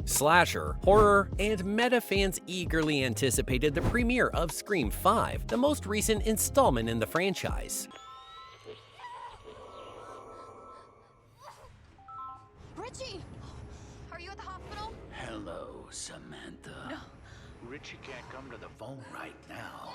Slasher, horror, and meta fans eagerly anticipated the premiere of Scream 5, the most recent installment in the franchise. Richie! Are you at the hospital? Hello, Samantha. No. Richie can't come to the phone right now.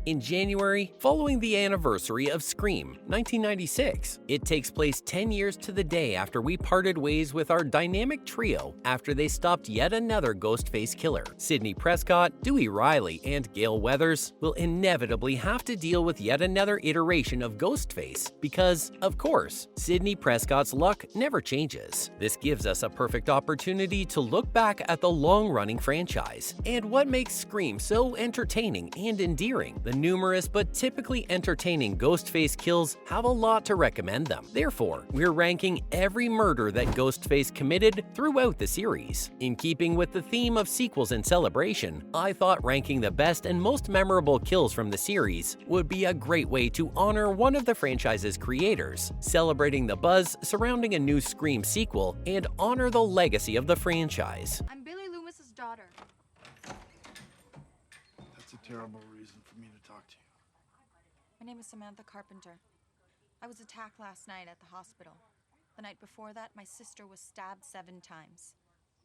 In January, following the anniversary of Scream, 1996, it takes place 10 years to the day after we parted ways with our dynamic trio after they stopped yet another Ghostface killer. Sidney Prescott, Dewey Riley, and Gale Weathers will inevitably have to deal with yet another iteration of Ghostface because, of course, Sidney Prescott's luck never changes. This gives us a perfect opportunity to look back at the long-running franchise and what makes Scream so entertaining and endearing. The numerous but typically entertaining Ghostface kills have a lot to recommend them. Therefore, we're ranking every murder that Ghostface committed throughout the series. In keeping with the theme of sequels and celebration, I thought ranking the best and most memorable kills from the series would be a great way to honor one of the franchise's creators, celebrating the buzz surrounding a new Scream sequel, and honor the legacy of the franchise. I'm Billy Loomis's daughter. That's a terrible reason for me to talk to you. My name is Samantha Carpenter. I was attacked last night at the hospital. The night before that, my sister was stabbed 7 times.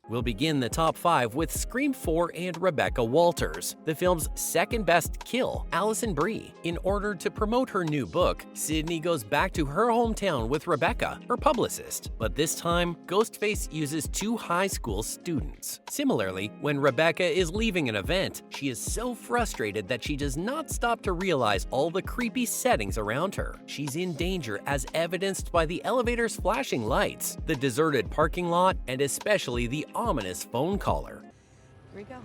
We'll begin the top 5 with Scream 4 and Rebecca Walters, the film's second best kill, Alison Brie. In order to promote her new book, Sidney goes back to her hometown with Rebecca, her publicist. But this time, Ghostface uses 2 high school students. Similarly, when Rebecca is leaving an event, she is so frustrated that she does not stop to realize all the creepy settings around her. She's in danger as evidenced by the elevator's flashing lights, the deserted parking lot, and especially the ominous phone caller. Here we go.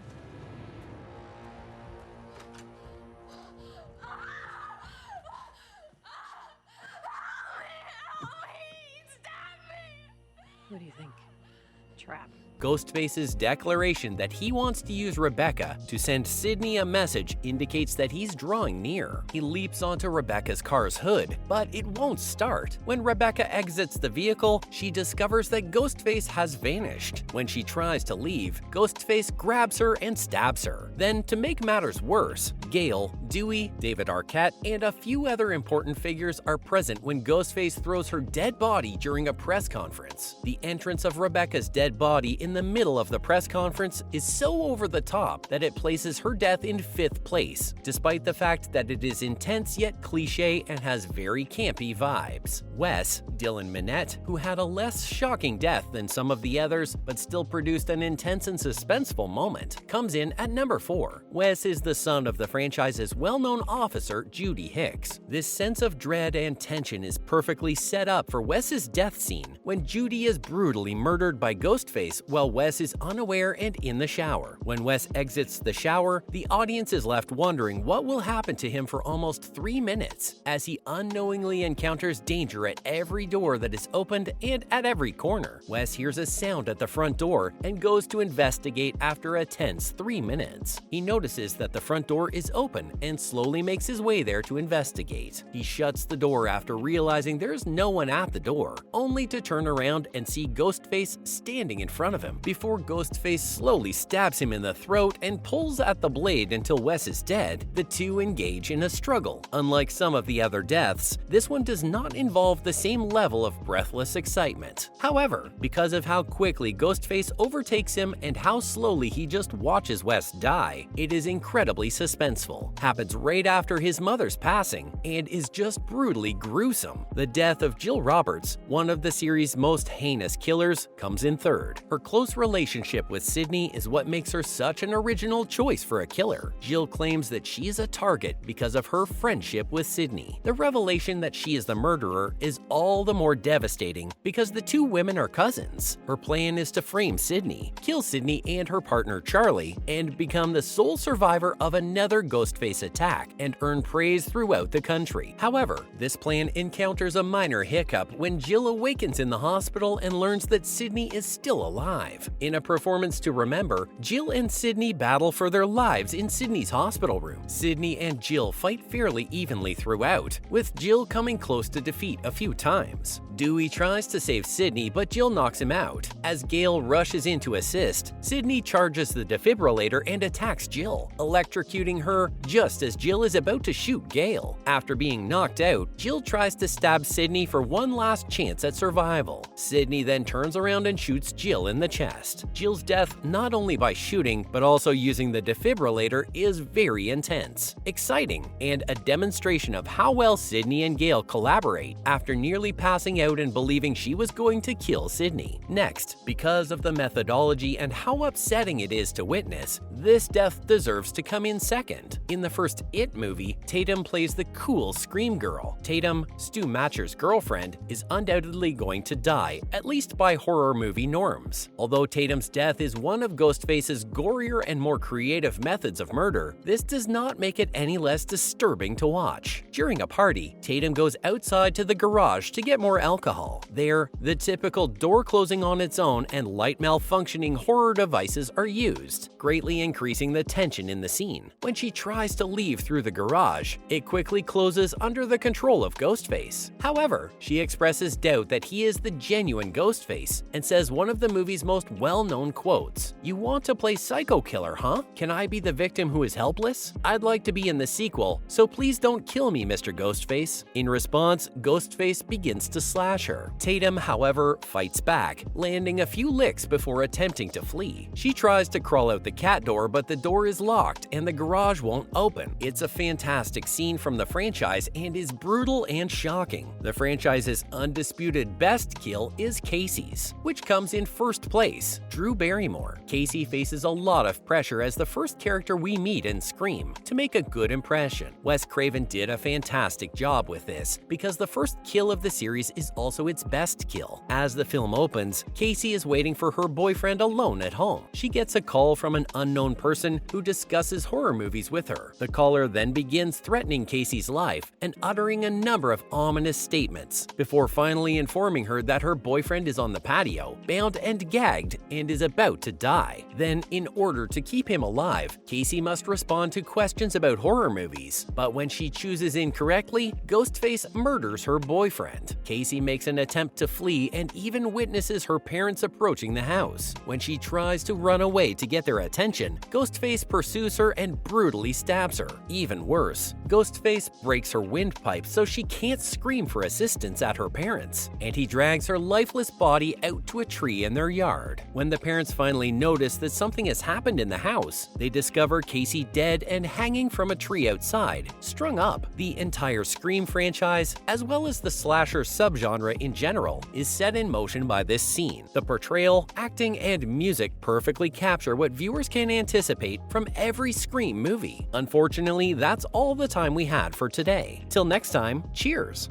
Who do you think? Trap. Ghostface's declaration that he wants to use Rebecca to send Sidney a message indicates that he's drawing near. He leaps onto Rebecca's car's hood, but it won't start. When Rebecca exits the vehicle, she discovers that Ghostface has vanished. When she tries to leave, Ghostface grabs her and stabs her. Then, to make matters worse, Gale, Dewey, David Arquette, and a few other important figures are present when Ghostface throws her dead body during a press conference. The entrance of Rebecca's dead body in the middle of the press conference is so over the top that it places her death in 5th place, despite the fact that it is intense yet cliche and has very campy vibes. Wes, Dylan Minnette, who had a less shocking death than some of the others but still produced an intense and suspenseful moment, comes in at number 4. Wes is the son of the franchise's well-known officer, Judy Hicks. This sense of dread and tension is perfectly set up for Wes's death scene when Judy is brutally murdered by Ghostface while Wes is unaware and in the shower. When Wes exits the shower, the audience is left wondering what will happen to him for almost 3 minutes, as he unknowingly encounters danger at every door that is opened and at every corner. Wes hears a sound at the front door and goes to investigate after a tense 3 minutes. He notices that the front door is open and slowly makes his way there to investigate. He shuts the door after realizing there's no one at the door, only to turn around and see Ghostface standing in front of him, before Ghostface slowly stabs him in the throat and pulls at the blade until Wes is dead. The two engage in a struggle. Unlike some of the other deaths, this one does not involve the same level of breathless excitement. However, because of how quickly Ghostface overtakes him and how slowly he just watches Wes die, it is incredibly suspenseful. Happens right after his mother's passing and is just brutally gruesome. The death of Jill Roberts, one of the series' most heinous killers, comes in 3rd. Her close relationship with Sidney is what makes her such an original choice for a killer. Jill claims that she is a target because of her friendship with Sidney. The revelation that she is the murderer is all the more devastating because the 2 women are cousins. Her plan is to frame Sidney, kill Sidney and her partner Charlie, and become the sole survivor of another Ghostface attack and earn praise throughout the country. However, this plan encounters a minor hiccup when Jill awakens in the hospital and learns that Sidney is still alive. In a performance to remember, Jill and Sidney battle for their lives in Sidney's hospital room. Sidney and Jill fight fairly evenly throughout, with Jill coming close to defeat a few times. Dewey tries to save Sidney, but Jill knocks him out. As Gale rushes in to assist, Sidney charges the defibrillator and attacks Jill, electrocuting her just as Jill is about to shoot Gale. After being knocked out, Jill tries to stab Sidney for one last chance at survival. Sidney then turns around and shoots Jill in the chest. Jill's death, not only by shooting, but also using the defibrillator, is very intense, exciting, and a demonstration of how well Sidney and Gale collaborate after nearly passing out and believing she was going to kill Sidney. Next, because of the methodology and how upsetting it is to witness, this death deserves to come in second. In the first It movie, Tatum plays the cool Scream Girl. Tatum, Stu Matcher's girlfriend, is undoubtedly going to die, at least by horror movie norms. Although Tatum's death is one of Ghostface's gorier and more creative methods of murder, this does not make it any less disturbing to watch. During a party, Tatum goes outside to the garage to get more alcohol. There, the typical door closing on its own and light malfunctioning horror devices are used, greatly increasing the tension in the scene. When she tries to leave through the garage, it quickly closes under the control of Ghostface. However, she expresses doubt that he is the genuine Ghostface and says one of the movie's most well-known quotes, "You want to play psycho killer, huh? Can I be the victim who is helpless? I'd like to be in the sequel, so please don't kill me, Mr. Ghostface." In response, Ghostface begins to slash her. Tatum, however, fights back, landing a few licks before attempting to flee. She tries to crawl out the cat door, but the door is locked and the garage won't open. It's a fantastic scene from the franchise and is brutal and shocking. The franchise's undisputed best kill is Casey's, which comes in first place, Drew Barrymore. Casey faces a lot of pressure as the first character we meet in Scream to make a good impression. Wes Craven did a fantastic job with this because the first kill of the series is also its best kill. As the film opens, Casey is waiting for her boyfriend alone at home. She gets a call from an unknown person who discusses horror movies with her. The caller then begins threatening Casey's life and uttering a number of ominous statements before finally informing her that her boyfriend is on the patio, bound and gagged, and is about to die. Then, in order to keep him alive, Casey must respond to questions about horror movies. But when she chooses incorrectly, Ghostface murders her boyfriend. Casey makes an attempt to flee and even witnesses her parents approaching the house. When she tries to run away to get their attention, Ghostface pursues her and brutally stabs her. Even worse, Ghostface breaks her windpipe so she can't scream for assistance at her parents, and he drags her lifeless body out to a tree in their yard. When the parents finally notice that something has happened in the house, they discover Casey dead and hanging from a tree outside, strung up. The entire Scream franchise, as well as the slasher subgenre in general, is set in motion by this scene. The portrayal, acting, and music perfectly capture what viewers can anticipate from every Scream movie. Unfortunately, that's all the time we had for today. Till next time, cheers!